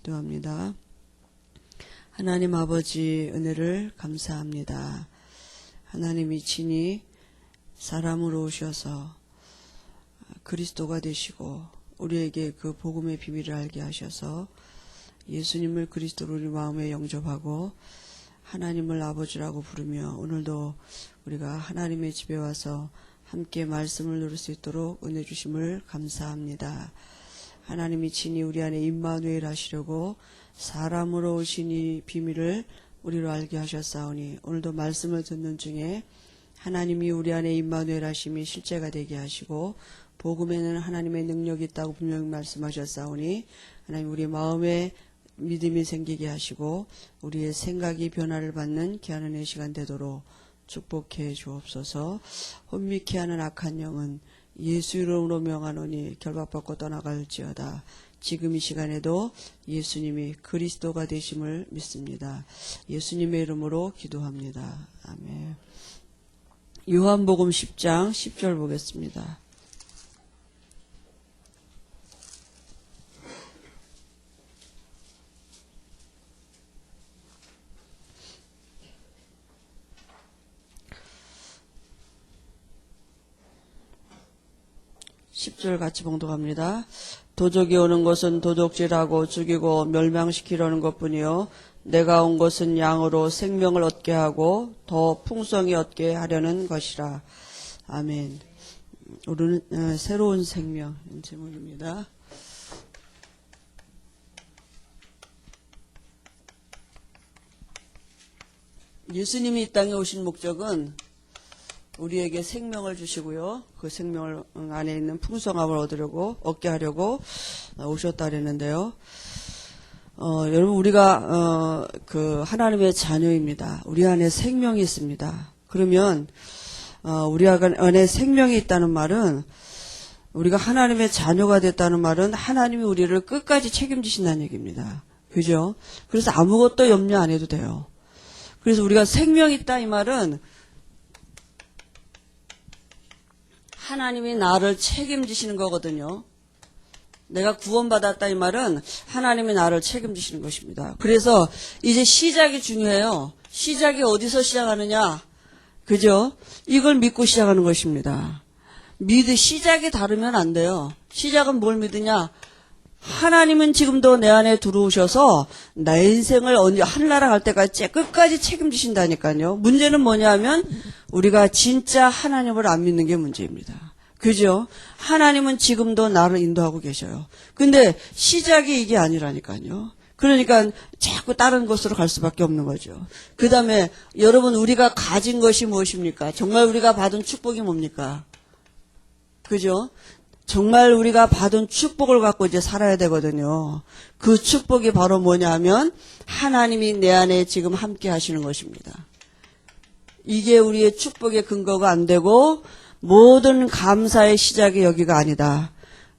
기도합니다. 하나님 아버지 은혜를 감사합니다. 하나님이 친히 사람으로 오셔서 그리스도가 되시고 우리에게 그 복음의 비밀을 알게 하셔서 예수님을 그리스도로 우리 마음에 영접하고 하나님을 아버지라고 부르며 오늘도 우리가 하나님의 집에 와서 함께 말씀을 누릴 수 있도록 은혜 주심을 감사합니다. 하나님이 친히 우리 안에 임마누엘 하시려고 사람으로 오신 이 비밀을 우리로 알게 하셨사오니 오늘도 말씀을 듣는 중에 하나님이 우리 안에 임마누엘 하심이 실제가 되게 하시고 복음에는 하나님의 능력이 있다고 분명히 말씀하셨사오니 하나님 우리 마음에 믿음이 생기게 하시고 우리의 생각이 변화를 받는 귀한 은혜의 시간 되도록 축복해 주옵소서. 혼미케 하는 악한 영은 예수 이름으로 명하노니 결박받고 떠나갈지어다. 지금 이 시간에도 예수님이 그리스도가 되심을 믿습니다. 예수님의 이름으로 기도합니다. 아멘. 요한복음 10장 10절 보겠습니다. (10절) 같이 봉독합니다. 도적이 오는 것은 도적질하고 죽이고 멸망시키려는 것뿐이요 내가 온 것은 양으로 생명을 얻게 하고 더 풍성히 얻게 하려는 것이라. 아멘. 오늘은 새로운 생명 제목입니다. 예수님이 이 땅에 오신 목적은 우리에게 생명을 주시고요. 그 생명을 안에 있는 풍성함을 얻게 하려고 오셨다 그랬는데요. 여러분 우리가 그 하나님의 자녀입니다. 우리 안에 생명이 있습니다. 그러면 우리 안에 생명이 있다는 말은 우리가 하나님의 자녀가 됐다는 말은 하나님이 우리를 끝까지 책임지신다는 얘기입니다. 그죠? 그래서 아무것도 염려 안 해도 돼요. 그래서 우리가 생명이 있다 이 말은 하나님이 나를 책임지시는 거거든요. 내가 구원받았다 이 말은 하나님이 나를 책임지시는 것입니다. 그래서 이제 시작이 중요해요. 시작이 어디서 시작하느냐? 그죠? 이걸 믿고 시작하는 것입니다. 시작이 다르면 안 돼요. 시작은 뭘 믿으냐? 하나님은 지금도 내 안에 들어오셔서 내 인생을 하늘나라 갈 때까지 끝까지 책임지신다니까요. 문제는 뭐냐면 우리가 진짜 하나님을 안 믿는 게 문제입니다. 그죠? 하나님은 지금도 나를 인도하고 계셔요. 근데 시작이 이게 아니라니까요. 그러니까 자꾸 다른 곳으로 갈 수밖에 없는 거죠. 그 다음에 여러분 우리가 가진 것이 무엇입니까? 정말 우리가 받은 축복이 뭡니까? 그죠? 정말 우리가 받은 축복을 갖고 이제 살아야 되거든요. 그 축복이 바로 뭐냐 하면 하나님이 내 안에 지금 함께 하시는 것입니다. 이게 우리의 축복의 근거가 안 되고 모든 감사의 시작이 여기가 아니다.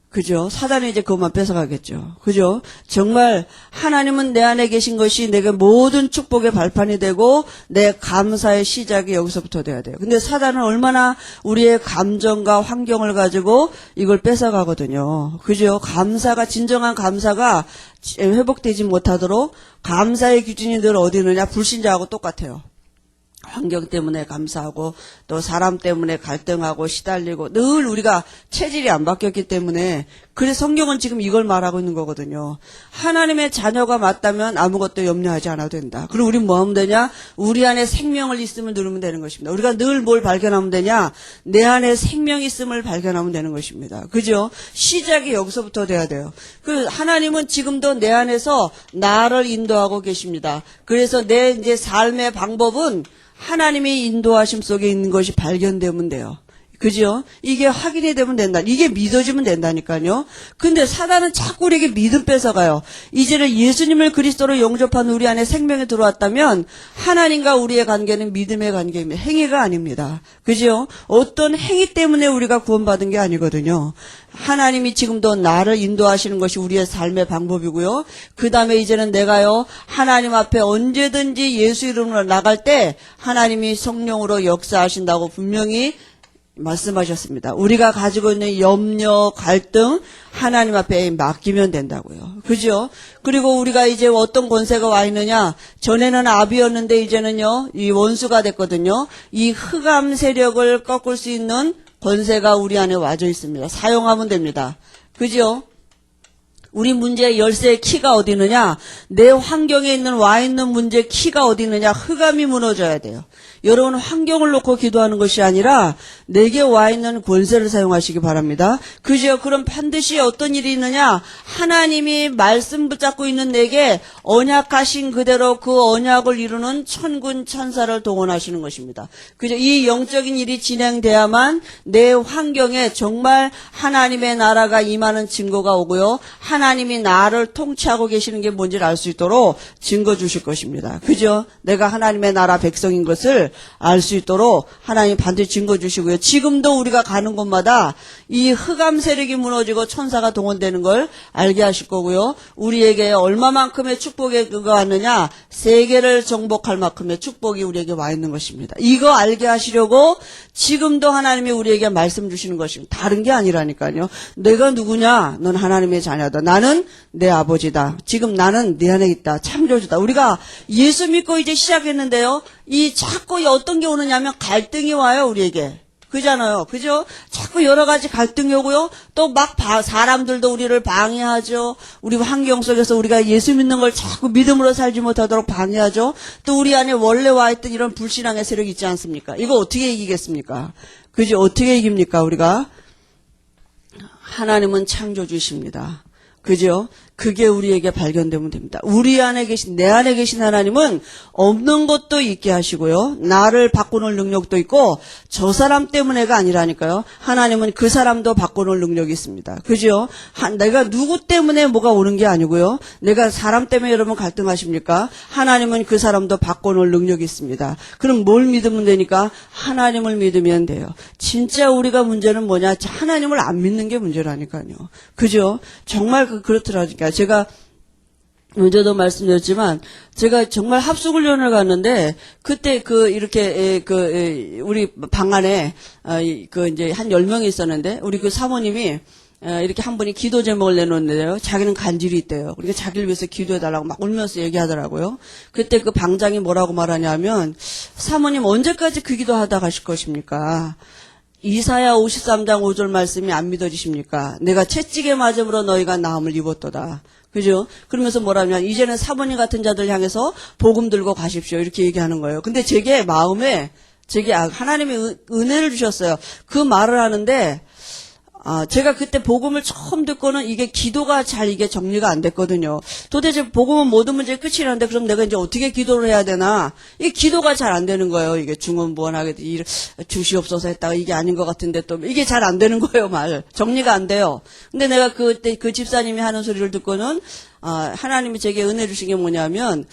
그죠? 사단이 이제 그것만 뺏어가겠죠. 그죠? 정말 하나님은 내 안에 계신 것이 내게 모든 축복의 발판이 되고 내 감사의 시작이 여기서부터 돼야 돼요. 근데 사단은 얼마나 우리의 감정과 환경을 가지고 이걸 뺏어가거든요. 그죠? 진정한 감사가 회복되지 못하도록 감사의 기준이 늘 어디 있느냐? 불신자하고 똑같아요. 환경 때문에 감사하고 또 사람 때문에 갈등하고 시달리고 늘 우리가 체질이 안 바뀌었기 때문에 그래서 성경은 지금 이걸 말하고 있는 거거든요. 하나님의 자녀가 맞다면 아무것도 염려하지 않아도 된다. 그럼 우리 뭐 하면 되냐? 우리 안에 생명을 있음을 누르면 되는 것입니다. 우리가 늘 뭘 발견하면 되냐? 내 안에 생명이 있음을 발견하면 되는 것입니다. 그죠? 시작이 여기서부터 돼야 돼요. 하나님은 지금도 내 안에서 나를 인도하고 계십니다. 그래서 내 이제 삶의 방법은 하나님의 인도하심 속에 있는 것이 발견되면 돼요. 그죠? 이게 확인이 되면 된다. 이게 믿어지면 된다니까요. 근데 사단은 자꾸 우리에게 믿음 뺏어가요. 이제는 예수님을 그리스도로 영접한 우리 안에 생명이 들어왔다면 하나님과 우리의 관계는 믿음의 관계입니다. 행위가 아닙니다. 그죠? 어떤 행위 때문에 우리가 구원받은 게 아니거든요. 하나님이 지금도 나를 인도하시는 것이 우리의 삶의 방법이고요. 그 다음에 이제는 내가요, 하나님 앞에 언제든지 예수 이름으로 나갈 때 하나님이 성령으로 역사하신다고 분명히 말씀하셨습니다. 우리가 가지고 있는 염려, 갈등 하나님 앞에 맡기면 된다고요. 그죠? 그리고 우리가 이제 어떤 권세가 와 있느냐? 전에는 압이었는데 이제는요, 이 원수가 됐거든요. 이 흑암 세력을 꺾을 수 있는 권세가 우리 안에 와져 있습니다. 사용하면 됩니다. 그죠? 우리 문제의 열쇠의 키가 어디 있느냐? 내 환경에 와 있는 문제의 키가 어디 있느냐? 흑암이 무너져야 돼요. 여러분 환경을 놓고 기도하는 것이 아니라 내게 와 있는 권세를 사용하시기 바랍니다. 그죠? 그럼 반드시 어떤 일이 있느냐? 하나님이 말씀 붙잡고 있는 내게 언약하신 그대로 그 언약을 이루는 천군 천사를 동원하시는 것입니다. 그죠? 이 영적인 일이 진행돼야만 내 환경에 정말 하나님의 나라가 임하는 증거가 오고요. 하나님이 나를 통치하고 계시는 게 뭔지를 알 수 있도록 증거 주실 것입니다. 그죠? 내가 하나님의 나라 백성인 것을 알 수 있도록 하나님 반드시 증거 주시고요. 지금도 우리가 가는 곳마다 이 흑암 세력이 무너지고 천사가 동원되는 걸 알게 하실 거고요. 우리에게 얼마만큼의 축복이 왔느냐? 세계를 정복할 만큼의 축복이 우리에게 와 있는 것입니다. 이거 알게 하시려고 지금도 하나님이 우리에게 말씀 주시는 것입니다. 다른 게 아니라니까요. 내가 누구냐? 넌 하나님의 자녀다. 나는 내 아버지다. 지금 나는 내 안에 있다. 창조주다. 우리가 예수 믿고 이제 시작했는데요. 이 자꾸 어떤 게 오느냐면 갈등이 와요, 우리에게. 그잖아요. 그죠? 자꾸 여러 가지 갈등이 오고요. 또 막 사람들도 우리를 방해하죠. 우리 환경 속에서 우리가 예수 믿는 걸 자꾸 믿음으로 살지 못하도록 방해하죠. 또 우리 안에 원래 와 있던 이런 불신앙의 세력이 있지 않습니까? 이거 어떻게 이기겠습니까? 그죠? 어떻게 이깁니까, 우리가? 하나님은 창조주십니다. 그죠? 그게 우리에게 발견되면 됩니다. 우리 안에 계신, 내 안에 계신 하나님은 없는 것도 있게 하시고요. 나를 바꿔놓을 능력도 있고, 저 사람 때문에가 아니라니까요. 하나님은 그 사람도 바꿔놓을 능력이 있습니다. 그죠? 내가 누구 때문에 뭐가 오는 게 아니고요. 내가 사람 때문에 여러분 갈등하십니까? 하나님은 그 사람도 바꿔놓을 능력이 있습니다. 그럼 뭘 믿으면 되니까? 하나님을 믿으면 돼요. 진짜 우리가 문제는 뭐냐? 하나님을 안 믿는 게 문제라니까요. 그죠? 정말 그렇더라니까. 제가 먼저도 말씀드렸지만 제가 정말 합숙훈련을 갔는데 그때 이렇게 우리 방 안에 이제 한 10명이 있었는데 우리 그 사모님이 이렇게 한 분이 기도 제목을 내놓는데요. 자기는 간질이 있대요. 그러니까 자기를 위해서 기도해달라고 막 울면서 얘기하더라고요. 그때 그 방장이 뭐라고 말하냐면 사모님 언제까지 그 기도하다 가실 것입니까? 이사야 53장 5절 말씀이 안 믿어지십니까? 내가 채찍에 맞음으로 너희가 나음을 입었도다. 그죠? 그러면서 뭐라면 이제는 사모님 같은 자들 향해서 복음 들고 가십시오. 이렇게 얘기하는 거예요. 근데 제게 마음에 하나님이 은혜를 주셨어요. 그 말을 하는데 제가 그때 복음을 처음 듣고는 이게 기도가 잘 이게 정리가 안 됐거든요. 도대체 복음은 모든 문제의 끝이라는데 그럼 내가 이제 어떻게 기도를 해야 되나? 이게 기도가 잘 안 되는 거예요. 이게 중언부언하게 주시옵소서 했다가 이게 아닌 것 같은데 또 이게 잘 안 되는 거예요. 정리가 안 돼요. 근데 내가 그때 그 집사님이 하는 소리를 듣고는 하나님이 제게 은혜 주신 게 뭐냐면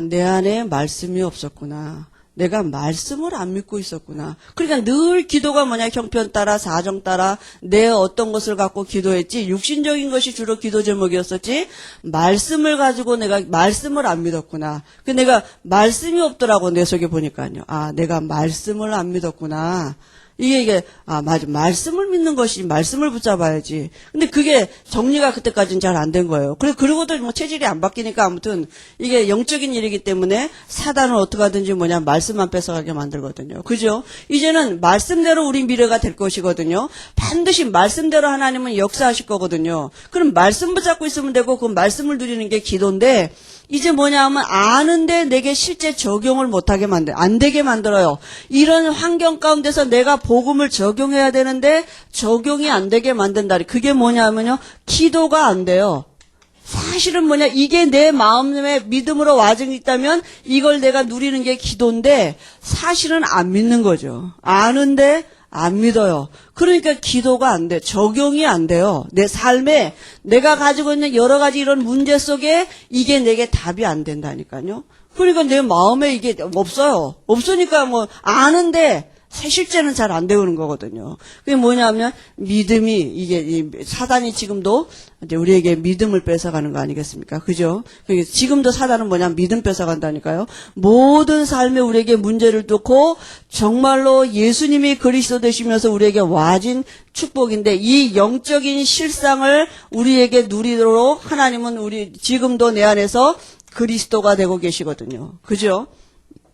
내 안에 말씀이 없었구나. 내가 말씀을 안 믿고 있었구나. 그러니까 늘 기도가 뭐냐, 형편 따라, 사정 따라, 내 어떤 것을 갖고 기도했지, 육신적인 것이 주로 기도 제목이었었지, 말씀을 가지고 내가 말씀을 안 믿었구나. 내가 말씀이 없더라고, 내 속에 보니까요. 내가 말씀을 안 믿었구나. 이게, 맞아. 말씀을 믿는 것이, 말씀을 붙잡아야지. 근데 그게 정리가 그때까지는 잘 안 된 거예요. 그러고도 뭐 체질이 안 바뀌니까 아무튼 이게 영적인 일이기 때문에 사단은 어떻게 하든지 말씀만 뺏어가게 만들거든요. 그죠? 이제는 말씀대로 우리 미래가 될 것이거든요. 반드시 말씀대로 하나님은 역사하실 거거든요. 그럼 말씀 붙잡고 있으면 되고 그 말씀을 누리는 게 기도인데 이제 뭐냐 하면 아는데 내게 실제 적용을 못하게 안 되게 만들어요. 이런 환경 가운데서 내가 복음을 적용해야 되는데 적용이 안 되게 만든다. 그게 뭐냐 하면요. 기도가 안 돼요. 사실은 뭐냐, 이게 내 마음에 믿음으로 와증이 있다면 이걸 내가 누리는 게 기도인데 사실은 안 믿는 거죠. 아는데 안 믿어요. 그러니까 기도가 안 돼. 적용이 안 돼요. 내 삶에 내가 가지고 있는 여러 가지 이런 문제 속에 이게 내게 답이 안 된다니까요. 그러니까 내 마음에 이게 없어요. 없으니까 아는데 실제는 잘 안 되는 거거든요. 그게 뭐냐면 믿음이 이게 사단이 지금도 이제 우리에게 믿음을 뺏어가는 거 아니겠습니까? 그죠? 지금도 사단은 뭐냐면 믿음 뺏어간다니까요. 모든 삶에 우리에게 문제를 뚫고 정말로 예수님이 그리스도 되시면서 우리에게 와진 축복인데 이 영적인 실상을 우리에게 누리도록 하나님은 우리 지금도 내 안에서 그리스도가 되고 계시거든요. 그죠?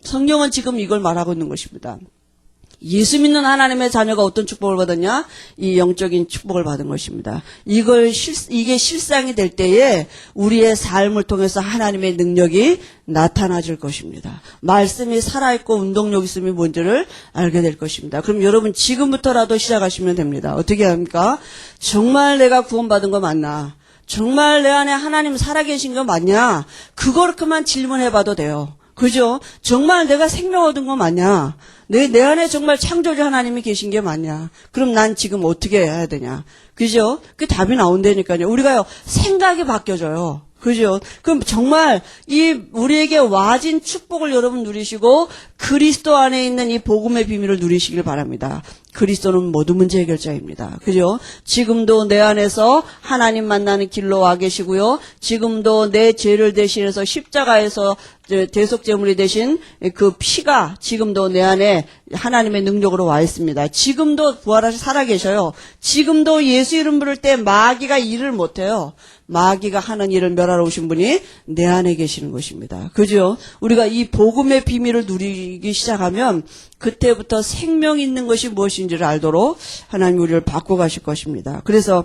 성경은 지금 이걸 말하고 있는 것입니다. 예수 믿는 하나님의 자녀가 어떤 축복을 받았냐? 이 영적인 축복을 받은 것입니다. 이게 실상이 될 때에 우리의 삶을 통해서 하나님의 능력이 나타나질 것입니다. 말씀이 살아있고 운동력 있음이 뭔지를 알게 될 것입니다. 그럼 여러분 지금부터라도 시작하시면 됩니다. 어떻게 합니까? 정말 내가 구원받은 거 맞나? 정말 내 안에 하나님 살아계신 거 맞냐? 그렇게만 질문해봐도 돼요. 그죠? 정말 내가 생명 얻은 거 맞냐? 내 안에 정말 창조주 하나님이 계신 게 맞냐? 그럼 난 지금 어떻게 해야 되냐? 그죠? 그 답이 나온다니까요. 우리가요, 생각이 바뀌어져요. 그죠? 그럼 정말 우리에게 와진 축복을 여러분 누리시고 그리스도 안에 있는 이 복음의 비밀을 누리시길 바랍니다. 그리스도는 모든 문제 해결자입니다. 그죠? 지금도 내 안에서 하나님 만나는 길로 와 계시고요. 지금도 내 죄를 대신해서 십자가에서 대속제물이 되신 그 피가 지금도 내 안에 하나님의 능력으로 와 있습니다. 지금도 부활하셔 살아계셔요. 지금도 예수 이름 부를 때 마귀가 일을 못해요. 마귀가 하는 일을 멸하러 오신 분이 내 안에 계시는 것입니다. 그죠? 우리가 이 복음의 비밀을 누리기 시작하면 그때부터 생명 있는 것이 무엇인지를 알도록 하나님이 우리를 바꿔가실 것입니다. 그래서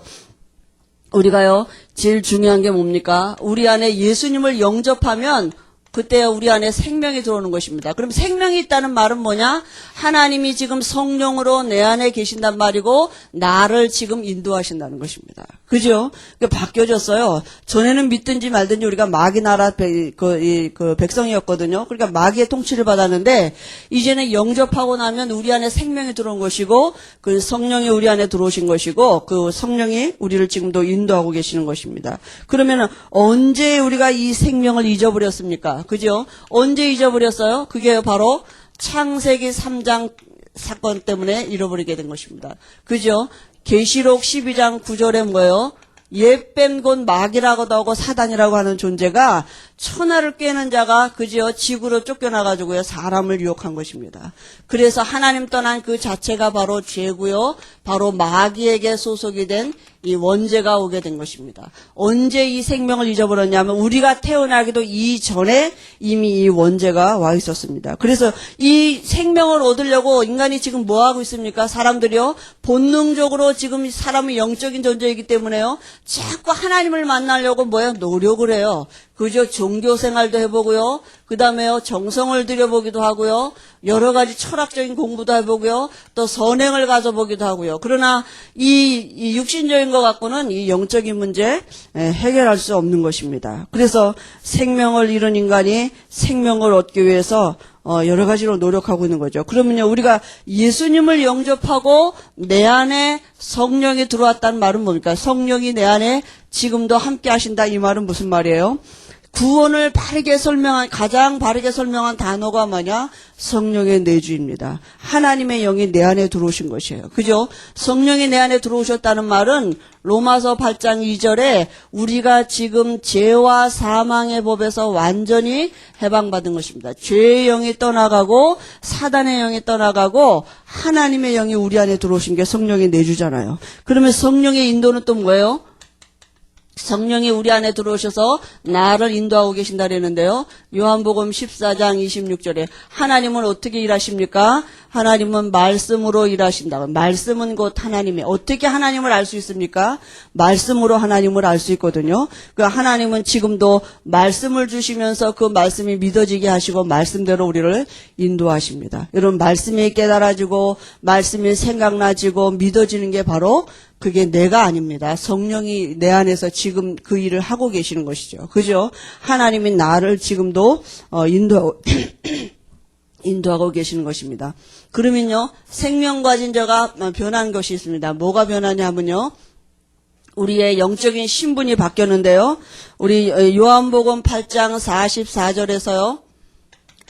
우리가요, 제일 중요한 게 뭡니까? 우리 안에 예수님을 영접하면 그때 우리 안에 생명이 들어오는 것입니다. 그럼 생명이 있다는 말은 뭐냐? 하나님이 지금 성령으로 내 안에 계신단 말이고 나를 지금 인도하신다는 것입니다. 그죠? 바뀌어졌어요. 전에는 믿든지 말든지 우리가 마귀 나라 백성이었거든요. 그러니까 마귀의 통치를 받았는데 이제는 영접하고 나면 우리 안에 생명이 들어온 것이고 그 성령이 우리 안에 들어오신 것이고 그 성령이 우리를 지금도 인도하고 계시는 것입니다. 그러면 언제 우리가 이 생명을 잊어버렸습니까? 그죠? 언제 잊어버렸어요? 그게 바로 창세기 3장 사건 때문에 잃어버리게 된 것입니다. 그죠? 계시록 12장 9절에 뭐예요? 옛뱀 곧 마귀라고도 하고 사단이라고 하는 존재가 천하를 꿰는 자가 그저 지구로 쫓겨나가지고요 사람을 유혹한 것입니다. 그래서 하나님 떠난 그 자체가 바로 죄고요, 바로 마귀에게 소속이 된 이 원죄가 오게 된 것입니다. 언제 이 생명을 잊어버렸냐면 우리가 태어나기도 이전에 이미 이 원죄가 와 있었습니다. 그래서 이 생명을 얻으려고 인간이 지금 뭐 하고 있습니까? 사람들이요 본능적으로 지금 사람은 영적인 존재이기 때문에요 자꾸 하나님을 만나려고 노력을 해요. 그저 종교 생활도 해보고요. 그 다음에요 정성을 들여보기도 하고요. 여러 가지 철학적인 공부도 해보고요. 또 선행을 가져보기도 하고요. 그러나 이 육신적인 것 갖고는 이 영적인 문제 해결할 수 없는 것입니다. 그래서 생명을 잃은 인간이 생명을 얻기 위해서 여러 가지로 노력하고 있는 거죠. 그러면요, 우리가 예수님을 영접하고 내 안에 성령이 들어왔다는 말은 뭡니까? 성령이 내 안에 지금도 함께 하신다 이 말은 무슨 말이에요? 구원을 가장 바르게 설명한 단어가 뭐냐? 성령의 내주입니다. 하나님의 영이 내 안에 들어오신 것이에요. 그죠? 성령이 내 안에 들어오셨다는 말은 로마서 8장 2절에 우리가 지금 죄와 사망의 법에서 완전히 해방받은 것입니다. 죄의 영이 떠나가고 사단의 영이 떠나가고 하나님의 영이 우리 안에 들어오신 게 성령의 내주잖아요. 그러면 성령의 인도는 또 뭐예요? 성령이 우리 안에 들어오셔서 나를 인도하고 계신다 그랬는데요. 요한복음 14장 26절에 하나님은 어떻게 일하십니까? 하나님은 말씀으로 일하신다. 말씀은 곧 하나님이. 어떻게 하나님을 알 수 있습니까? 말씀으로 하나님을 알 수 있거든요. 그 하나님은 지금도 말씀을 주시면서 그 말씀이 믿어지게 하시고 말씀대로 우리를 인도하십니다. 여러분 말씀이 깨달아지고 말씀이 생각나지고 믿어지는 게 바로 그게 내가 아닙니다. 성령이 내 안에서 지금 그 일을 하고 계시는 것이죠. 그죠? 하나님이 나를 지금도 인도하고 계시는 것입니다. 그러면요, 생명 가진 자가 변한 것이 있습니다. 뭐가 변하냐면요, 우리의 영적인 신분이 바뀌었는데요. 우리 요한복음 8장 44절에서요.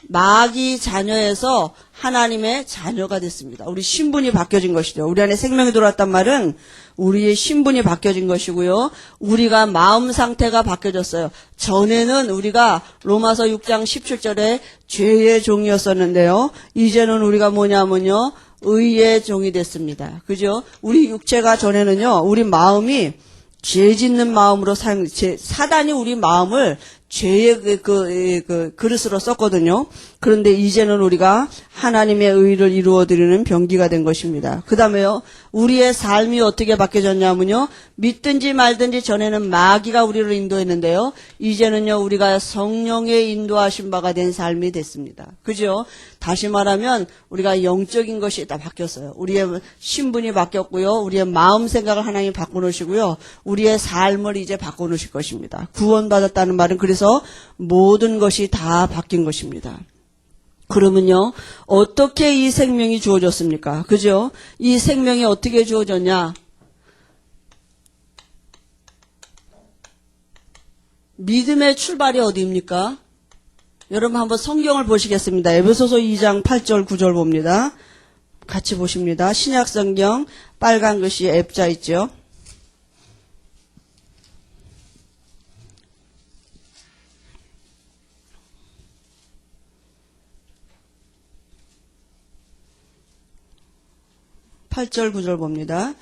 마귀 자녀에서 하나님의 자녀가 됐습니다. 우리 신분이 바뀌어진 것이죠. 우리 안에 생명이 들어왔단 말은 우리의 신분이 바뀌어진 것이고요. 우리가 마음 상태가 바뀌어졌어요. 전에는 우리가 로마서 6장 17절에 죄의 종이었었는데요. 이제는 우리가 뭐냐면요. 의의 종이 됐습니다. 그죠? 우리 육체가 전에는요. 우리 마음이 죄 짓는 마음으로 사단이 우리 마음을 죄의 그릇으로 썼거든요. 그런데 이제는 우리가 하나님의 의를 이루어드리는 병기가 된 것입니다. 그 다음에요, 우리의 삶이 어떻게 바뀌어졌냐면요, 믿든지 말든지 전에는 마귀가 우리를 인도했는데요, 이제는요, 우리가 성령의 인도하신 바가 된 삶이 됐습니다. 그죠? 다시 말하면 우리가 영적인 것이 다 바뀌었어요. 우리의 신분이 바뀌었고요, 우리의 마음 생각을 하나님 바꿔놓으시고요, 우리의 삶을 이제 바꿔놓으실 것입니다. 구원받았다는 말은 그래서 모든 것이 다 바뀐 것입니다. 그러면요, 어떻게 이 생명이 주어졌습니까? 그죠? 이 생명이 어떻게 주어졌냐? 믿음의 출발이 어디입니까? 여러분 한번 성경을 보시겠습니다. 에베소서 2장 8절 9절 봅니다. 같이 보십니다. 신약 성경 빨간 글씨 F자 있죠? 팔절 9절 봅니다.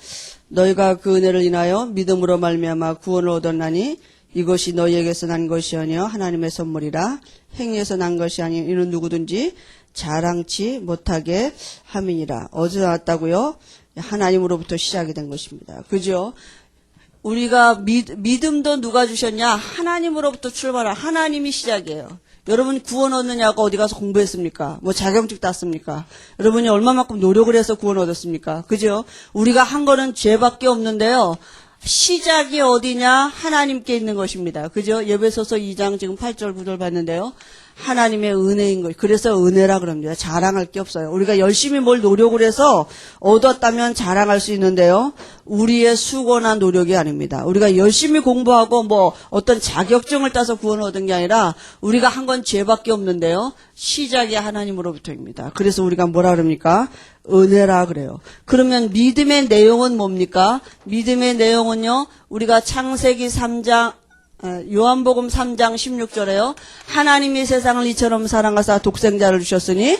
너희가 그 은혜를 인하여 믿음으로 말미암아 구원을 얻었나니 이것이 너희에게서 난 것이 아니요 하나님의 선물이라. 행위에서 난 것이 아니 이는 누구든지 자랑치 못하게 함이니라. 어디서 나왔다고요? 하나님으로부터 시작이 된 것입니다. 그죠? 우리가 믿음도 누가 주셨냐? 하나님으로부터 출발한 하나님이 시작이에요. 여러분 구원 얻느냐고 어디 가서 공부했습니까? 뭐 자격증 땄습니까? 여러분이 얼마만큼 노력을 해서 구원 얻었습니까? 그죠? 우리가 한 거는 죄밖에 없는데요. 시작이 어디냐? 하나님께 있는 것입니다. 그죠? 에베소서 2장 지금 8절 9절 봤는데요. 하나님의 은혜인 것. 그래서 은혜라 그럽니다. 자랑할 게 없어요. 우리가 열심히 뭘 노력을 해서 얻었다면 자랑할 수 있는데요. 우리의 수고나 노력이 아닙니다. 우리가 열심히 공부하고 뭐 어떤 자격증을 따서 구원을 얻은 게 아니라 우리가 한 건 죄밖에 없는데요. 시작이 하나님으로부터입니다. 그래서 우리가 뭐라 그럽니까? 은혜라 그래요. 그러면 믿음의 내용은 뭡니까? 믿음의 내용은요. 우리가 창세기 3장 요한복음 3장 16절에요. 하나님이 세상을 이처럼 사랑하사 독생자를 주셨으니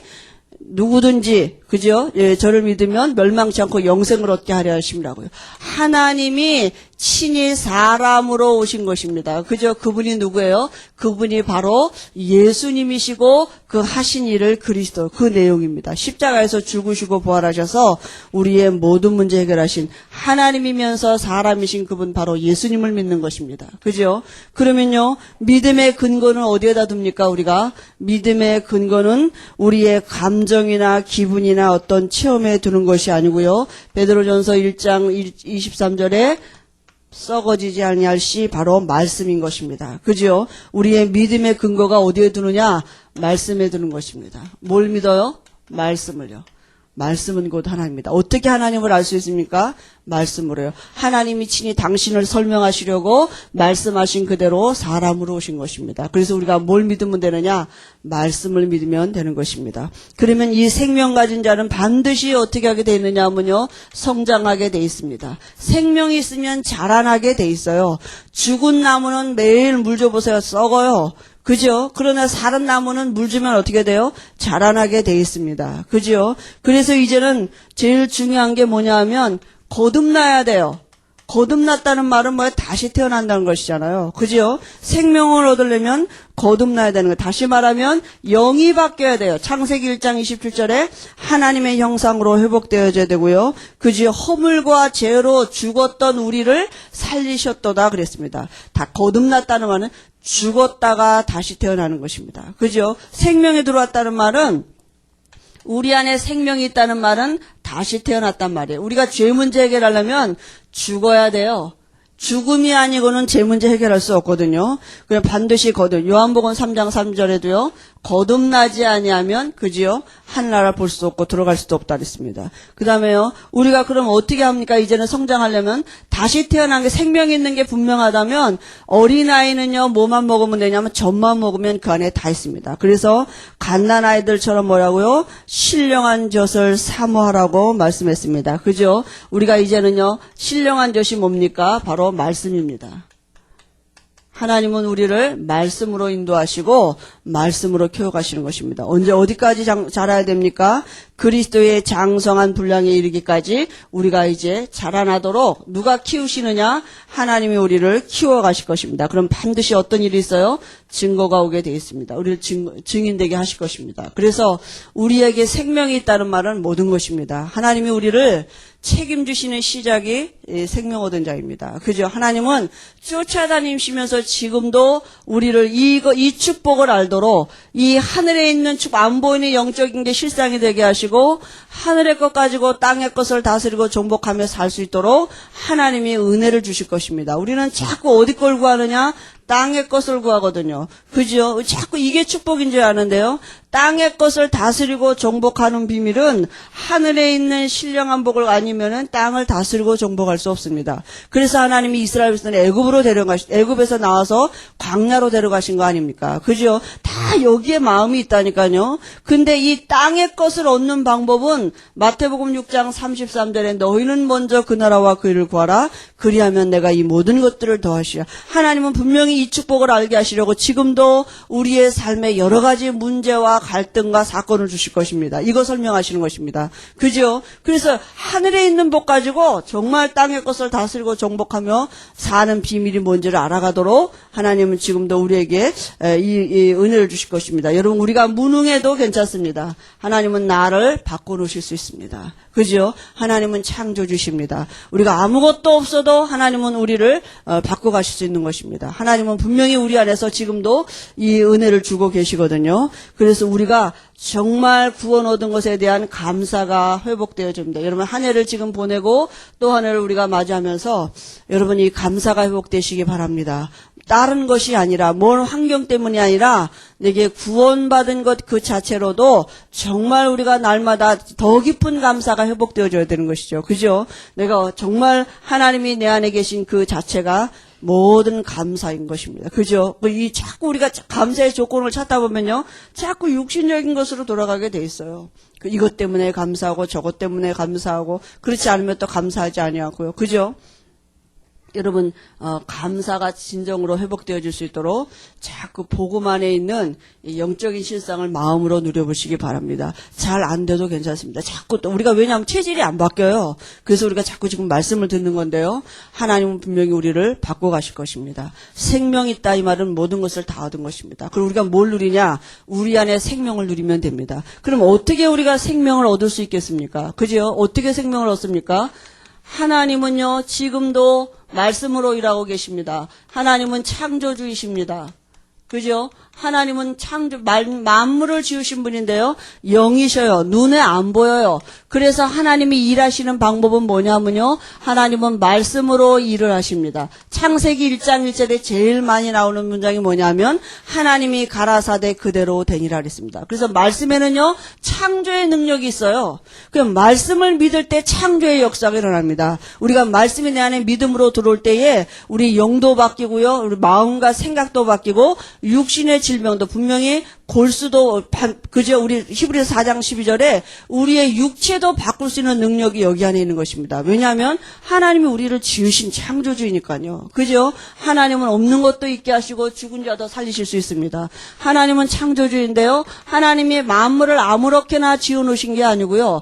누구든지 그죠? 예, 저를 믿으면 멸망치 않고 영생을 얻게 하려 하심이라고요. 하나님이 친히 사람으로 오신 것입니다. 그죠? 그분이 누구예요? 그분이 바로 예수님이시고 그 하신 일을 그리스도 그 내용입니다. 십자가에서 죽으시고 부활하셔서 우리의 모든 문제 해결하신 하나님이면서 사람이신 그분 바로 예수님을 믿는 것입니다. 그죠? 그러면요. 믿음의 근거는 어디에다 둡니까? 우리가 믿음의 근거는 우리의 감정이나 기분이나 어떤 체험에 두는 것이 아니고요. 베드로전서 1장 23절에 썩어지지 아니할 시 바로 말씀인 것입니다. 그죠? 우리의 믿음의 근거가 어디에 두느냐? 말씀에 두는 것입니다. 뭘 믿어요? 말씀을요. 말씀은 곧 하나님입니다. 어떻게 하나님을 알 수 있습니까? 말씀으로요. 하나님이 친히 당신을 설명하시려고 말씀하신 그대로 사람으로 오신 것입니다. 그래서 우리가 뭘 믿으면 되느냐? 말씀을 믿으면 되는 것입니다. 그러면 이 생명 가진 자는 반드시 어떻게 하게 돼 있느냐 하면요. 성장하게 돼 있습니다. 생명이 있으면 자라나게 돼 있어요. 죽은 나무는 매일 물 줘보세요. 썩어요. 그죠? 그러나 사른 나무는 물 주면 어떻게 돼요? 자라나게 돼 있습니다. 그죠? 그래서 이제는 제일 중요한 게 뭐냐 하면 거듭나야 돼요. 거듭났다는 말은 뭐예요? 다시 태어난다는 것이잖아요. 그죠? 생명을 얻으려면 거듭나야 되는 거예요. 다시 말하면 영이 바뀌어야 돼요. 창세기 1장 27절에 하나님의 형상으로 회복되어져야 되고요. 그지 허물과 죄로 죽었던 우리를 살리셨도다 그랬습니다. 다 거듭났다는 말은 죽었다가 다시 태어나는 것입니다. 그죠? 생명이 들어왔다는 말은 우리 안에 생명이 있다는 말은 다시 태어났단 말이에요. 우리가 죄 문제 해결하려면 죽어야 돼요. 죽음이 아니고는 제 문제 해결할 수 없거든요. 그냥 반드시 요한복음 3장 3절에도요. 거듭나지 아니하면 그지요? 하늘나라 볼 수 없고 들어갈 수도 없다 그랬습니다. 그다음에요. 우리가 그럼 어떻게 합니까? 이제는 성장하려면 다시 태어난 게 생명이 있는 게 분명하다면 어린아이는요. 뭐만 먹으면 되냐면 젖만 먹으면 그 안에 다 있습니다. 그래서 갓난아이들처럼 뭐라고요? 신령한 젖을 사모하라고 말씀했습니다. 그죠? 우리가 이제는요. 신령한 젖이 뭡니까? 바로 말씀입니다. 하나님은 우리를 말씀으로 인도하시고 말씀으로 키워가시는 것입니다. 언제 어디까지 자라야 됩니까? 그리스도의 장성한 분량에 이르기까지 우리가 이제 자라나도록 누가 키우시느냐? 하나님이 우리를 키워가실 것입니다. 그럼 반드시 어떤 일이 있어요? 증거가 오게 되어 있습니다. 우리를 증인되게 하실 것입니다. 그래서 우리에게 생명이 있다는 말은 모든 것입니다. 하나님이 우리를 책임지시는 시작이 생명 얻은 자입니다. 그죠? 하나님은 쫓아다니시면서 지금도 우리를 이 축복을 알도록 이 하늘에 있는 안 보이는 영적인 게 실상이 되게 하시고 하늘의 것 가지고 땅의 것을 다스리고 정복하며 살 수 있도록 하나님이 은혜를 주실 것입니다. 우리는 자꾸 어디 걸 구하느냐? 땅의 것을 구하거든요. 그죠? 자꾸 이게 축복인 줄 아는데요. 땅의 것을 다스리고 정복하는 비밀은 하늘에 있는 신령한 복을 아니면은 땅을 다스리고 정복할 수 없습니다. 그래서 하나님이 이스라엘 백성을 애굽에서 나와서 광야로 데려가신 거 아닙니까? 그죠? 다 여기에 마음이 있다니까요. 근데 이 땅의 것을 얻는 방법은 마태복음 6장 33절에 너희는 먼저 그 나라와 그 일을 구하라. 그리하면 내가 이 모든 것들을 더하시라. 하나님은 분명히 이 축복을 알게 하시려고 지금도 우리의 삶에 여러 가지 문제와 갈등과 사건을 주실 것입니다. 이거 설명하시는 것입니다. 그죠? 그래서 하늘에 있는 복 가지고 정말 땅의 것을 다스리고 정복하며 사는 비밀이 뭔지를 알아가도록 하나님은 지금도 우리에게 이 은혜를 주실 것입니다. 여러분 우리가 무능해도 괜찮습니다. 하나님은 나를 바꿔놓으실 수 있습니다. 그죠? 하나님은 창조주십니다. 우리가 아무것도 없어도 하나님은 우리를 바꿔가실 수 있는 것입니다. 하나님은 분명히 우리 안에서 지금도 이 은혜를 주고 계시거든요. 그래서 우리가 정말 구원 얻은 것에 대한 감사가 회복되어집니다. 여러분 한 해를 지금 보내고 또 한 해를 우리가 맞이하면서 여러분 이 감사가 회복되시기 바랍니다. 다른 것이 아니라 뭔 환경 때문이 아니라 내게 구원받은 것 그 자체로도 정말 우리가 날마다 더 깊은 감사가 회복되어져야 되는 것이죠. 그죠? 내가 정말 하나님이 내 안에 계신 그 자체가 모든 감사인 것입니다. 그죠? 이 자꾸 우리가 감사의 조건을 찾다 보면요. 자꾸 육신적인 것으로 돌아가게 돼 있어요. 이것 때문에 감사하고 저것 때문에 감사하고 그렇지 않으면 또 감사하지 아니하고요. 그죠? 여러분 감사가 진정으로 회복되어질 수 있도록 자꾸 복음 안에 있는 영적인 실상을 마음으로 누려보시기 바랍니다. 잘 안 돼도 괜찮습니다. 자꾸 또 우리가 왜냐하면 체질이 안 바뀌어요. 그래서 우리가 자꾸 지금 말씀을 듣는 건데요. 하나님은 분명히 우리를 바꿔가실 것입니다. 생명이 있다 이 말은 모든 것을 다 얻은 것입니다. 그럼 우리가 뭘 누리냐? 우리 안에 생명을 누리면 됩니다. 그럼 어떻게 우리가 생명을 얻을 수 있겠습니까? 그죠? 어떻게 생명을 얻습니까? 하나님은요, 지금도 말씀으로 일하고 계십니다. 하나님은 창조주이십니다. 그죠? 하나님은 만물을 지으신 분인데요. 영이셔요. 눈에 안 보여요. 그래서 하나님이 일하시는 방법은 뭐냐면요. 하나님은 말씀으로 일을 하십니다. 창세기 1장 1절에 제일 많이 나오는 문장이 뭐냐면 하나님이 가라사대 그대로 되니라 그랬습니다. 그래서 말씀에는요. 창조의 능력이 있어요. 그럼 말씀을 믿을 때 창조의 역사가 일어납니다. 우리가 말씀이 내 안에 믿음으로 들어올 때에 우리 영도 바뀌고요. 우리 마음과 생각도 바뀌고 육신의 질병도 분명히 골수도 그죠? 우리 히브리서 4장 12절에 우리의 육체도 바꿀 수 있는 능력이 여기 안에 있는 것입니다. 왜냐하면 하나님이 우리를 지으신 창조주이니까요. 그죠? 하나님은 없는 것도 있게 하시고 죽은 자도 살리실 수 있습니다. 하나님은 창조주인데요. 하나님이 만물을 아무렇게나 지어놓으신 게 아니고요.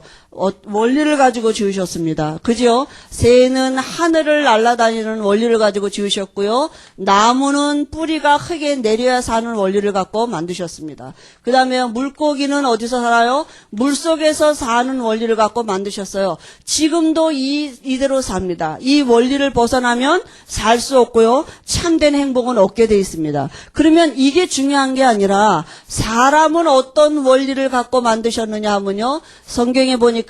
원리를 가지고 지으셨습니다. 그죠? 새는 하늘을 날아다니는 원리를 가지고 지으셨고요. 나무는 뿌리가 흙에 내려야 사는 원리를 갖고 만드셨습니다. 그 다음에 물고기는 어디서 살아요? 물속에서 사는 원리를 갖고 만드셨어요. 지금도 이대로 삽니다. 이 원리를 벗어나면 살 수 없고요. 참된 행복은 얻게 돼 있습니다. 그러면 이게 중요한 게 아니라 사람은 어떤 원리를 갖고 만드셨느냐 하면요. 성경에 보니까요.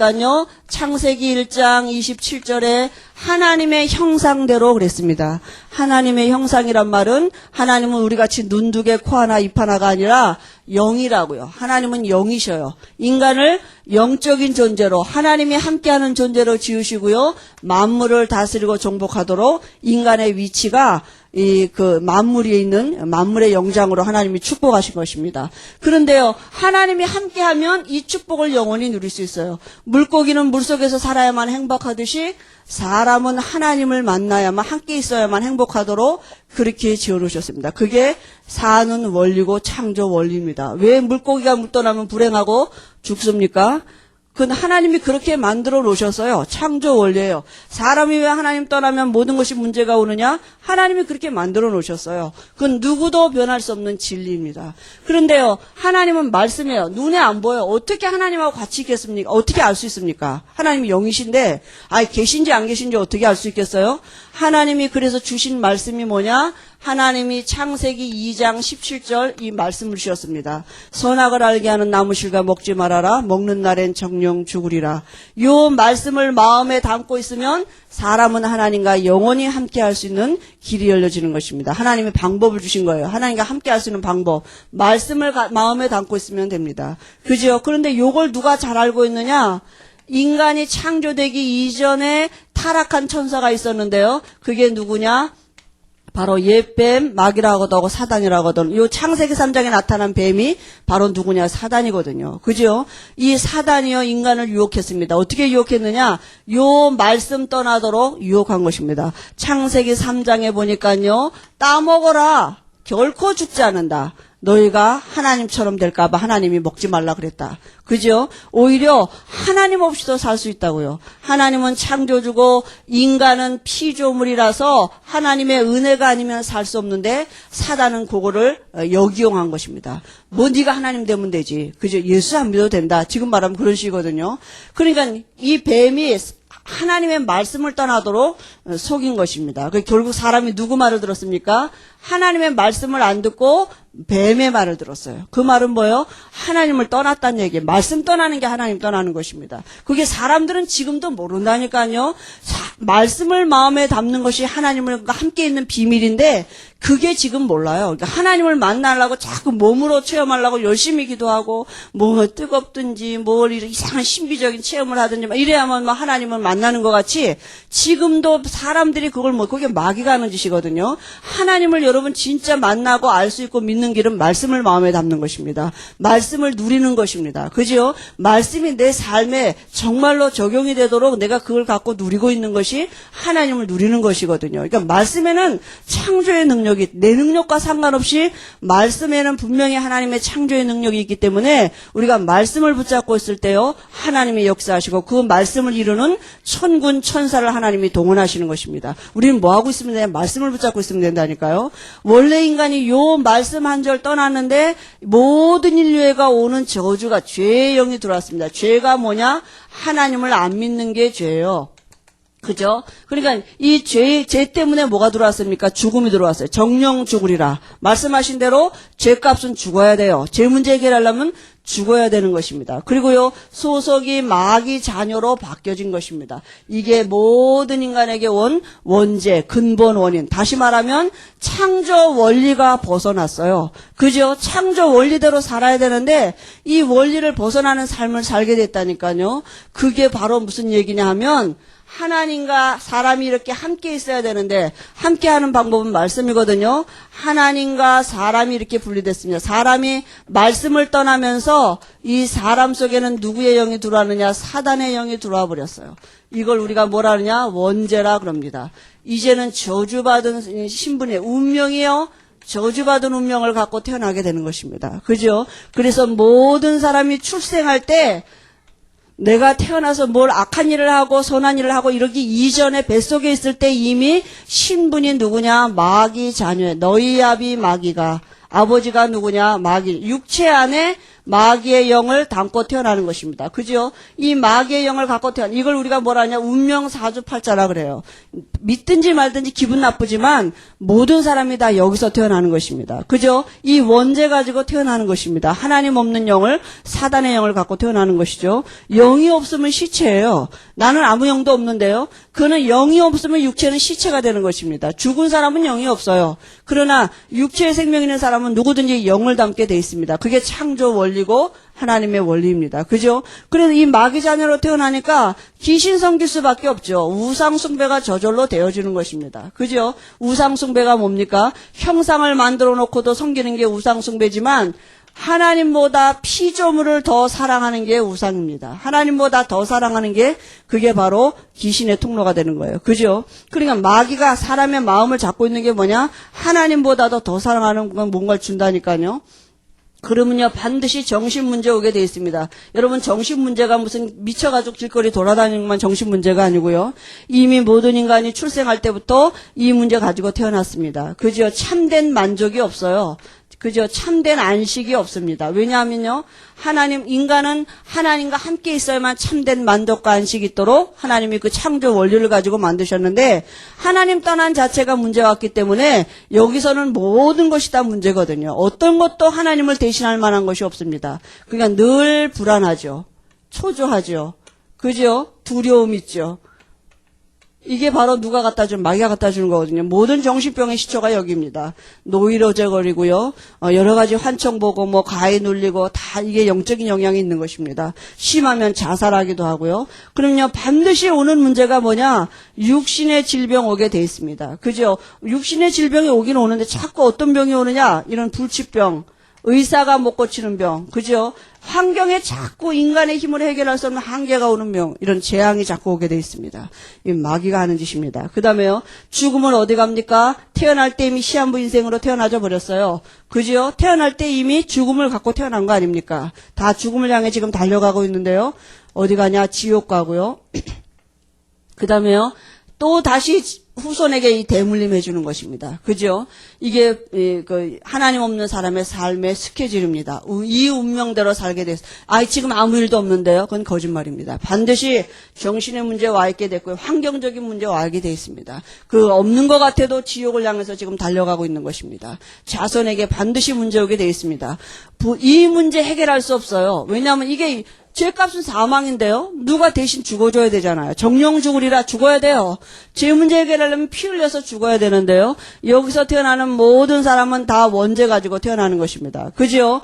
창세기 1장 27절에 하나님의 형상대로 그랬습니다. 하나님의 형상이란 말은 하나님은 우리같이 눈 두 개, 코 하나, 입 하나가 아니라 영이라고요. 하나님은 영이셔요. 인간을 영적인 존재로 하나님이 함께하는 존재로 지으시고요. 만물을 다스리고 정복하도록 인간의 위치가 만물 위에 있는 만물의 영장으로 하나님이 축복하신 것입니다. 그런데요, 하나님이 함께하면 이 축복을 영원히 누릴 수 있어요. 물고기는 물속에서 살아야만 행복하듯이 사람은 하나님을 만나야만 함께 있어야만 행복하도록 그렇게 지어놓으셨습니다. 그게 사는 원리고 창조 원리입니다. 왜 물고기가 물 떠나면 불행하고 죽습니까? 그건 하나님이 그렇게 만들어 놓으셨어요. 창조 원리예요. 사람이 왜 하나님 떠나면 모든 것이 문제가 오느냐? 하나님이 그렇게 만들어 놓으셨어요. 그건 누구도 변할 수 없는 진리입니다. 그런데요, 하나님은 말씀이에요. 눈에 안 보여요. 어떻게 하나님하고 같이 있겠습니까? 어떻게 알 수 있습니까? 하나님이 영이신데, 계신지 안 계신지 어떻게 알 수 있겠어요? 하나님이 그래서 주신 말씀이 뭐냐? 하나님이 창세기 2장 17절 이 말씀을 주셨습니다. 선악을 알게 하는 나무실과 먹지 말아라. 먹는 날엔 정령 죽으리라. 요 말씀을 마음에 담고 있으면 사람은 하나님과 영원히 함께 할 수 있는 길이 열려지는 것입니다. 하나님의 방법을 주신 거예요. 하나님과 함께 할 수 있는 방법. 말씀을 마음에 담고 있으면 됩니다. 그죠? 그런데 요걸 누가 잘 알고 있느냐? 인간이 창조되기 이전에 타락한 천사가 있었는데요. 그게 누구냐? 바로 옛뱀, 마귀라고도 하고 사단이라고 하던 요 창세기 3장에 나타난 뱀이 바로 누구냐? 사단이거든요. 그죠? 이 사단이요 인간을 유혹했습니다. 어떻게 유혹했느냐? 요 말씀 떠나도록 유혹한 것입니다. 창세기 3장에 보니까요. 따먹어라. 결코 죽지 않는다. 너희가 하나님처럼 될까봐 하나님이 먹지 말라 그랬다. 그죠? 오히려 하나님 없이도 살 수 있다고요. 하나님은 창조주고 인간은 피조물이라서 하나님의 은혜가 아니면 살 수 없는데 사단은 그거를 역이용한 것입니다. 뭐 네가 하나님 되면 되지. 그죠? 예수 안 믿어도 된다. 지금 말하면 그런 식이거든요. 그러니까 이 뱀이 하나님의 말씀을 떠나도록 속인 것입니다. 결국 사람이 누구 말을 들었습니까? 하나님의 말씀을 안 듣고 뱀의 말을 들었어요. 그 말은 뭐예요? 하나님을 떠났다는 얘기예요. 말씀 떠나는 게 하나님 떠나는 것입니다. 그게 사람들은 지금도 모른다니까요. 말씀을 마음에 담는 것이 하나님과 함께 있는 비밀인데 그게 지금 몰라요. 그러니까 하나님을 만나려고 자꾸 몸으로 체험하려고 열심히 기도하고 뭐 뜨겁든지 뭘 이상한 신비적인 체험을 하든지 이래야만 하나님을 만나는 것 같이 지금도 사람들이 그게 마귀가 하는 짓이거든요. 하나님을 여러분 진짜 만나고 알 수 있고 믿는 길은 말씀을 마음에 담는 것입니다. 말씀을 누리는 것입니다. 그죠? 말씀이 내 삶에 정말로 적용이 되도록 내가 그걸 갖고 누리고 있는 것이 하나님을 누리는 것이거든요. 그러니까 말씀에는 창조의 능력이 내 능력과 상관없이 말씀에는 분명히 하나님의 창조의 능력이 있기 때문에 우리가 말씀을 붙잡고 있을 때요. 하나님이 역사하시고 그 말씀을 이루는 천군 천사를 하나님이 동원하시는 것입니다. 우리는 뭐 하고 있으면 되냐? 말씀을 붙잡고 있으면 된다니까요. 원래 인간이 요 말씀 한 절 떠났는데 모든 인류애가 오는 저주가 죄의 영이 들어왔습니다. 죄가 뭐냐? 하나님을 안 믿는 게 죄예요. 그죠? 그러니까 이 죄 때문에 뭐가 들어왔습니까? 죽음이 들어왔어요. 정령 죽으리라. 말씀하신 대로 죄값은 죽어야 돼요. 죄 문제 해결하려면 죽어야 되는 것입니다. 그리고요, 소속이 마귀 자녀로 바뀌어진 것입니다. 이게 모든 인간에게 온 원죄, 근본 원인. 다시 말하면 창조 원리가 벗어났어요. 그죠? 창조 원리대로 살아야 되는데 이 원리를 벗어나는 삶을 살게 됐다니까요. 그게 바로 무슨 얘기냐 하면 하나님과 사람이 이렇게 함께 있어야 되는데 함께하는 방법은 말씀이거든요. 하나님과 사람이 이렇게 분리됐습니다. 사람이 말씀을 떠나면서 이 사람 속에는 누구의 영이 들어왔느냐? 사단의 영이 들어와 버렸어요. 이걸 우리가 뭐라 하느냐? 원죄라 그럽니다. 이제는 저주받은 신분의 운명이요. 저주받은 운명을 갖고 태어나게 되는 것입니다. 그죠? 그래서 모든 사람이 출생할 때 내가 태어나서 뭘 악한 일을 하고 선한 일을 하고 이러기 이전에 뱃속에 있을 때 이미 신분이 누구냐? 마귀 자녀. 너희 아비 마귀가. 아버지가 누구냐? 마귀. 육체 안에 마귀의 영을 담고 태어나는 것입니다. 그죠? 이 마귀의 영을 갖고 태어난, 이걸 우리가 뭐라 하냐, 운명 사주팔자라 그래요. 믿든지 말든지 기분 나쁘지만 모든 사람이 다 여기서 태어나는 것입니다. 그죠? 이 원죄 가지고 태어나는 것입니다. 하나님 없는 영을, 사단의 영을 갖고 태어나는 것이죠. 영이 없으면 시체예요. 나는 아무 영도 없는데요. 그는 영이 없으면 육체는 시체가 되는 것입니다. 죽은 사람은 영이 없어요. 그러나 육체의 생명 있는 사람은 누구든지 영을 담게 돼 있습니다. 그게 창조 원리고 하나님의 원리입니다. 그죠? 그래서 이 마귀 자녀로 태어나니까 귀신 섬길 수밖에 없죠. 우상 숭배가 저절로 되어지는 것입니다. 그죠? 우상 숭배가 뭡니까? 형상을 만들어 놓고도 섬기는 게 우상 숭배지만 하나님보다 피조물을 더 사랑하는 게 우상입니다. 하나님보다 더 사랑하는 게 그게 바로 귀신의 통로가 되는 거예요. 그죠? 그러니까 마귀가 사람의 마음을 잡고 있는 게 뭐냐? 하나님보다도 더 사랑하는 건 뭔가를 준다니까요. 그러면요, 반드시 정신 문제 오게 돼 있습니다. 여러분, 정신 문제가 무슨 미쳐가지고 길거리 돌아다니는 것만 정신 문제가 아니고요. 이미 모든 인간이 출생할 때부터 이 문제 가지고 태어났습니다. 그죠? 참된 만족이 없어요. 그죠? 참된 안식이 없습니다. 왜냐하면요, 인간은 하나님과 함께 있어야만 참된 만족과 안식이 있도록 하나님이 그 창조 원리를 가지고 만드셨는데, 하나님 떠난 자체가 문제가 왔기 때문에 여기서는 모든 것이 다 문제거든요. 어떤 것도 하나님을 대신할 만한 것이 없습니다. 그러니까 늘 불안하죠. 초조하죠. 그죠? 두려움 있죠. 이게 바로 누가 갖다 준, 마귀가 갖다 주는 거거든요. 모든 정신병의 시초가 여기입니다. 노이로제거리고요. 여러 가지 환청 보고 가해 눌리고 다 이게 영적인 영향이 있는 것입니다. 심하면 자살하기도 하고요. 그럼요, 반드시 오는 문제가 뭐냐? 육신의 질병 오게 돼 있습니다. 그죠? 육신의 질병이 오긴 오는데 자꾸 어떤 병이 오느냐? 이런 불치병. 의사가 못 고치는 병, 그죠? 환경에 자꾸 인간의 힘으로 해결할 수 없는 한계가 오는 병, 이런 재앙이 자꾸 오게 돼 있습니다. 이 마귀가 하는 짓입니다. 그 다음에요, 죽음은 어디 갑니까? 태어날 때 이미 시한부 인생으로 태어나져 버렸어요. 그죠? 태어날 때 이미 죽음을 갖고 태어난 거 아닙니까? 다 죽음을 향해 지금 달려가고 있는데요. 어디 가냐? 지옥 가고요. 그 다음에요, 또 다시 후손에게 이 대물림 해주는 것입니다. 그죠? 이게 하나님 없는 사람의 삶의 스케줄입니다. 이 운명대로 살게 됐어요. 지금 아무 일도 없는데요. 그건 거짓말입니다. 반드시 정신의 문제 와 있게 됐고요. 환경적인 문제 와 있게 돼 있습니다. 그 없는 것 같아도 지옥을 향해서 지금 달려가고 있는 것입니다. 자손에게 반드시 문제 오게 돼 있습니다. 이 문제 해결할 수 없어요. 왜냐하면 이게 죄값은 사망인데요. 누가 대신 죽어줘야 되잖아요. 정령 죽으리라 죽어야 돼요. 죄 문제 해결하려면 피 흘려서 죽어야 되는데요. 여기서 태어나는 모든 사람은 다 원죄 가지고 태어나는 것입니다. 그죠?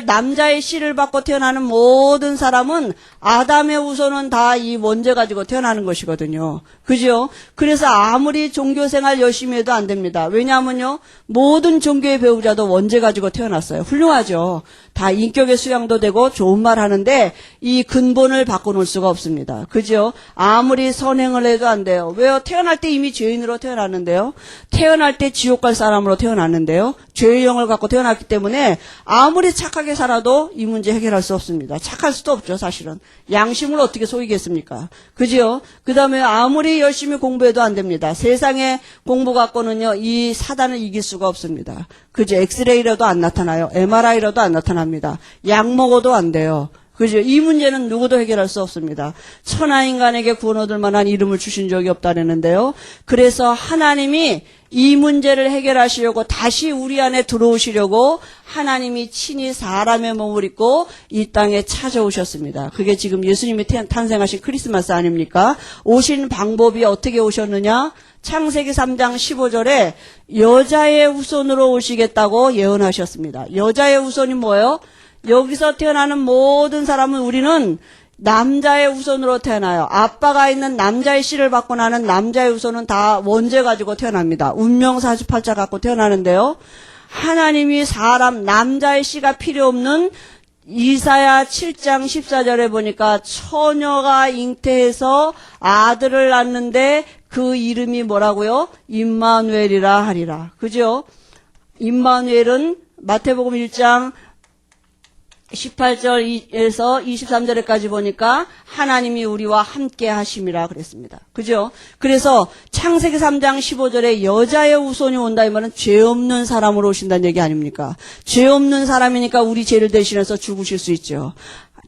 남자의 씨를 받고 태어나는 모든 사람은 아담의 후손은 다 이 원죄 가지고 태어나는 것이거든요. 그죠? 그래서 아무리 종교생활 열심히 해도 안 됩니다. 왜냐하면요, 모든 종교의 배우자도 원죄 가지고 태어났어요. 훌륭하죠. 다 인격의 수양도 되고 좋은 말 하는데 이 근본을 바꿔놓을 수가 없습니다. 그죠? 아무리 선행을 해도 안 돼요. 왜요? 태어날 때 이미 죄인으로 태어났는데요. 태어날 때 지옥 갈 사람으로 태어났는데요. 죄의 영을 갖고 태어났기 때문에 아무리 착하게 살아도 이 문제 해결할 수 없습니다. 착할 수도 없죠, 사실은. 양심을 어떻게 속이겠습니까? 그죠? 그 다음에 아무리 열심히 공부해도 안 됩니다. 세상의 공부 갖고는요, 이 사단을 이길 수가 없습니다. 그죠? 엑스레이라도 안 나타나요. MRI라도 안 나타납니다. 약 먹어도 안 돼요. 그죠? 이 문제는 누구도 해결할 수 없습니다. 천하 인간에게 구원 얻을 만한 이름을 주신 적이 없다는데요. 그래서 하나님이 이 문제를 해결하시려고 다시 우리 안에 들어오시려고 하나님이 친히 사람의 몸을 입고 이 땅에 찾아오셨습니다. 그게 지금 예수님이 탄생하신 크리스마스 아닙니까? 오신 방법이 어떻게 오셨느냐? 창세기 3장 15절에 여자의 후손으로 오시겠다고 예언하셨습니다. 여자의 후손이 뭐예요? 여기서 태어나는 모든 사람은 우리는 남자의 후손으로 태어나요. 아빠가 있는 남자의 씨를 받고 나는 남자의 후손은 다 원죄 가지고 태어납니다. 운명 사주팔자 갖고 태어나는데요. 하나님이 남자의 씨가 필요 없는 이사야 7장 14절에 보니까 처녀가 잉태해서 아들을 낳는데 그 이름이 뭐라고요? 임마누엘이라 하리라. 그죠? 임마누엘은 마태복음 1장 18절에서 23절에까지 보니까 하나님이 우리와 함께 하심이라 그랬습니다. 그죠? 그래서 창세기 3장 15절에 여자의 후손이 온다 이 말은 죄 없는 사람으로 오신다는 얘기 아닙니까? 죄 없는 사람이니까 우리 죄를 대신해서 죽으실 수 있죠.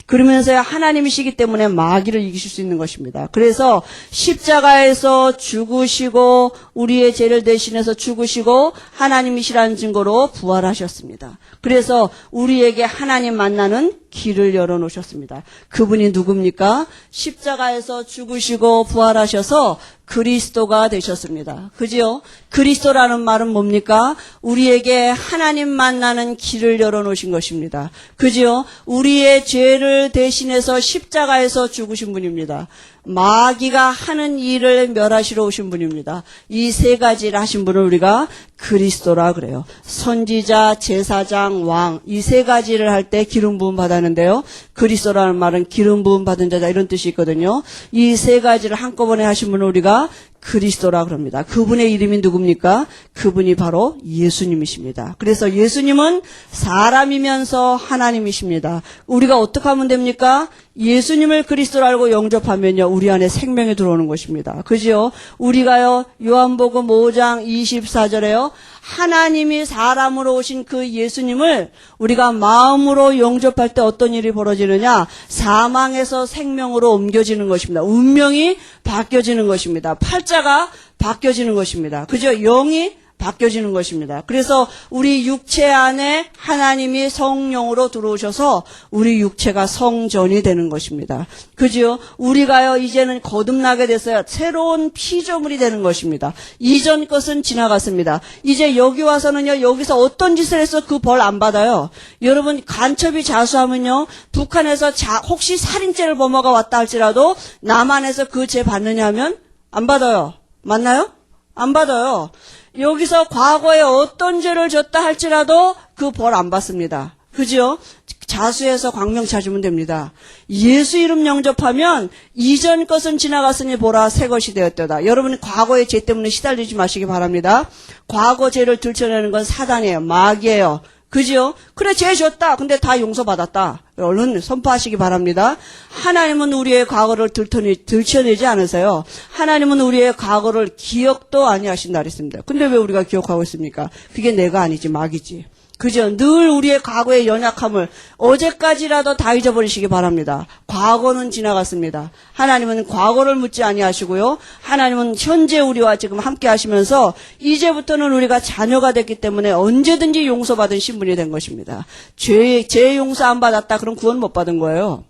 그러면서 하나님이시기 때문에 마귀를 이기실 수 있는 것입니다. 그래서 십자가에서 죽으시고 우리의 죄를 대신해서 죽으시고 하나님이시라는 증거로 부활하셨습니다. 그래서 우리에게 하나님 만나는 길을 열어놓으셨습니다. 그분이 누굽니까? 십자가에서 죽으시고 부활하셔서 그리스도가 되셨습니다. 그지요? 그리스도라는 말은 뭡니까? 우리에게 하나님 만나는 길을 열어놓으신 것입니다. 그지요? 우리의 죄를 대신해서 십자가에서 죽으신 분입니다. 마귀가 하는 일을 멸하시러 오신 분입니다. 이 세 가지를 하신 분을 우리가 그리스도라 그래요. 선지자, 제사장, 왕 이 세 가지를 할 때 기름 부음 받았는데요. 그리스도라는 말은 기름 부음 받은 자다 이런 뜻이 있거든요. 이 세 가지를 한꺼번에 하신 분을 우리가 그리스도라 그럽니다. 그분의 이름이 누굽니까? 그분이 바로 예수님이십니다. 그래서 예수님은 사람이면서 하나님이십니다. 우리가 어떻게 하면 됩니까? 예수님을 그리스도로 알고 영접하면요 우리 안에 생명이 들어오는 것입니다. 그죠? 우리가요 요한복음 5장 24절에요 하나님이 사람으로 오신 그 예수님을 우리가 마음으로 영접할 때 어떤 일이 벌어지느냐? 사망에서 생명으로 옮겨지는 것입니다. 운명이 바뀌어지는 것입니다. 팔자가 바뀌어지는 것입니다. 그죠? 영이 바뀌어지는 것입니다. 그래서 우리 육체 안에 하나님이 성령으로 들어오셔서 우리 육체가 성전이 되는 것입니다. 그죠? 우리가요 이제는 거듭나게 됐어요. 새로운 피조물이 되는 것입니다. 이전 것은 지나갔습니다. 이제 여기 와서는요 여기서 어떤 짓을 해서 그 벌 안 받아요. 여러분 간첩이 자수하면요 북한에서 혹시 살인죄를 범어가 왔다 할지라도 남한에서 그 죄 받느냐 하면 안 받아요. 맞나요? 안 받아요. 여기서 과거에 어떤 죄를 졌다 할지라도 그 벌 안 받습니다. 그죠? 자수해서 광명 찾으면 됩니다. 예수 이름 영접하면 이전 것은 지나갔으니 보라 새 것이 되었도다. 여러분 과거의 죄 때문에 시달리지 마시기 바랍니다. 과거 죄를 들춰내는 건 사단이에요. 마귀예요. 그죠? 그래 죄 졌다. 근데 다 용서받았다. 얼른 선포하시기 바랍니다. 하나님은 우리의 과거를 들춰내지 않으세요. 하나님은 우리의 과거를 기억도 아니하신다 그랬습니다. 근데 왜 우리가 기억하고 있습니까? 그게 내가 아니지 마귀지. 그죠? 늘 우리의 과거의 연약함을 어제까지라도 다 잊어버리시기 바랍니다. 과거는 지나갔습니다. 하나님은 과거를 묻지 아니하시고요. 하나님은 현재 우리와 지금 함께 하시면서 이제부터는 우리가 자녀가 됐기 때문에 언제든지 용서받은 신분이 된 것입니다. 죄 용서 안 받았다 그럼 구원 못 받은 거예요.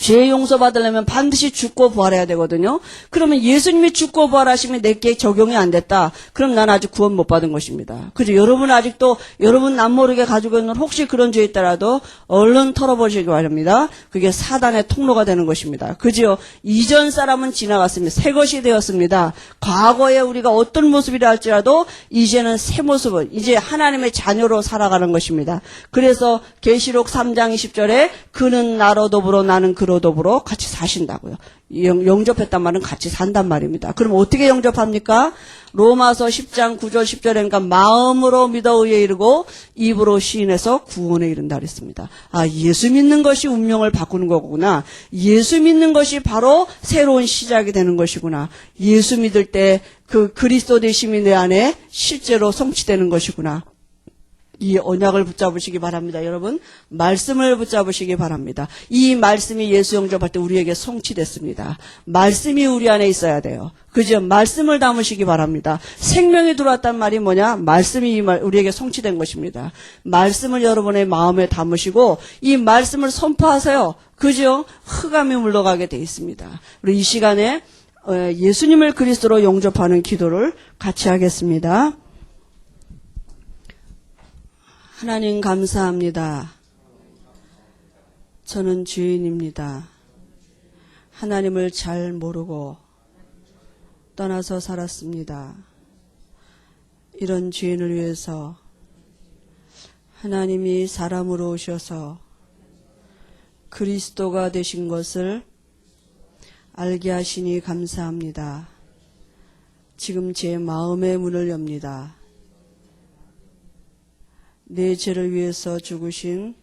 죄 용서받으려면 반드시 죽고 부활해야 되거든요. 그러면 예수님이 죽고 부활하시면 내게 적용이 안 됐다. 그럼 난 아직 구원 못 받은 것입니다. 그죠? 여러분 아직도 여러분 남모르게 가지고 있는 혹시 그런 죄 있더라도 얼른 털어버리시기 바랍니다. 그게 사단의 통로가 되는 것입니다. 그죠? 이전 사람은 지나갔습니다. 새 것이 되었습니다. 과거에 우리가 어떤 모습이라 할지라도 이제는 새 모습을 이제 하나님의 자녀로 살아가는 것입니다. 그래서 계시록 3장 20절에 그는 나로 더불어 나는 그로 더불어 같이 사신다고요. 영접했단 말은 같이 산단 말입니다. 그럼 어떻게 영접합니까? 로마서 10장 9절 10절에니까 마음으로 믿어 의에 이르고 입으로 시인해서 구원에 이른다 그랬습니다. 아, 예수 믿는 것이 운명을 바꾸는 거구나. 예수 믿는 것이 바로 새로운 시작이 되는 것이구나. 예수 믿을 때 그 그리스도 되심이 내 안에 실제로 성취되는 것이구나. 이 언약을 붙잡으시기 바랍니다. 여러분 말씀을 붙잡으시기 바랍니다. 이 말씀이 예수 영접할 때 우리에게 성취됐습니다. 말씀이 우리 안에 있어야 돼요. 그죠? 말씀을 담으시기 바랍니다. 생명이 들어왔단 말이 뭐냐? 말씀이 우리에게 성취된 것입니다. 말씀을 여러분의 마음에 담으시고 이 말씀을 선포하세요. 그죠? 흑암이 물러가게 돼 있습니다. 우리 이 시간에 예수님을 그리스도로 영접하는 기도를 같이 하겠습니다. 하나님 감사합니다. 저는 죄인입니다. 하나님을 잘 모르고 떠나서 살았습니다. 이런 죄인을 위해서 하나님이 사람으로 오셔서 그리스도가 되신 것을 알게 하시니 감사합니다. 지금 제 마음의 문을 엽니다. 내 죄를 위해서 죽으신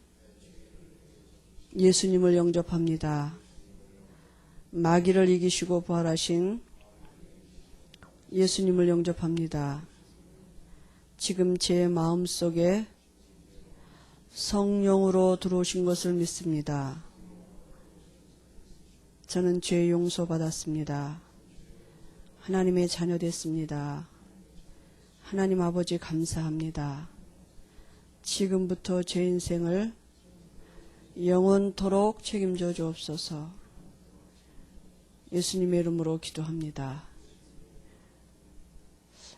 예수님을 영접합니다. 마귀를 이기시고 부활하신 예수님을 영접합니다. 지금 제 마음속에 성령으로 들어오신 것을 믿습니다. 저는 죄 용서받았습니다. 하나님의 자녀 됐습니다. 하나님 아버지 감사합니다. 지금부터 제 인생을 영원토록 책임져 주옵소서. 예수님의 이름으로 기도합니다.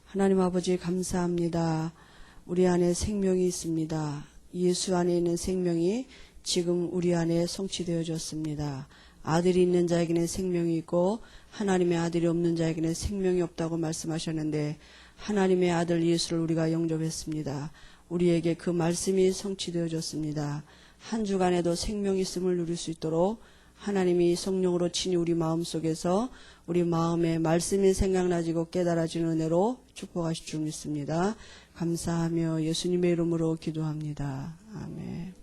하나님 아버지 감사합니다. 우리 안에 생명이 있습니다. 예수 안에 있는 생명이 지금 우리 안에 성취되어졌습니다. 아들이 있는 자에게는 생명이 있고 하나님의 아들이 없는 자에게는 생명이 없다고 말씀하셨는데 하나님의 아들 예수를 우리가 영접했습니다. 우리에게 그 말씀이 성취되어졌습니다. 한 주간에도 생명이 있음을 누릴 수 있도록 하나님이 성령으로 친히 우리 마음속에서 우리 마음에 말씀이 생각나지고 깨달아지는 은혜로 축복하실 줄 믿습니다. 감사하며 예수님의 이름으로 기도합니다. 아멘.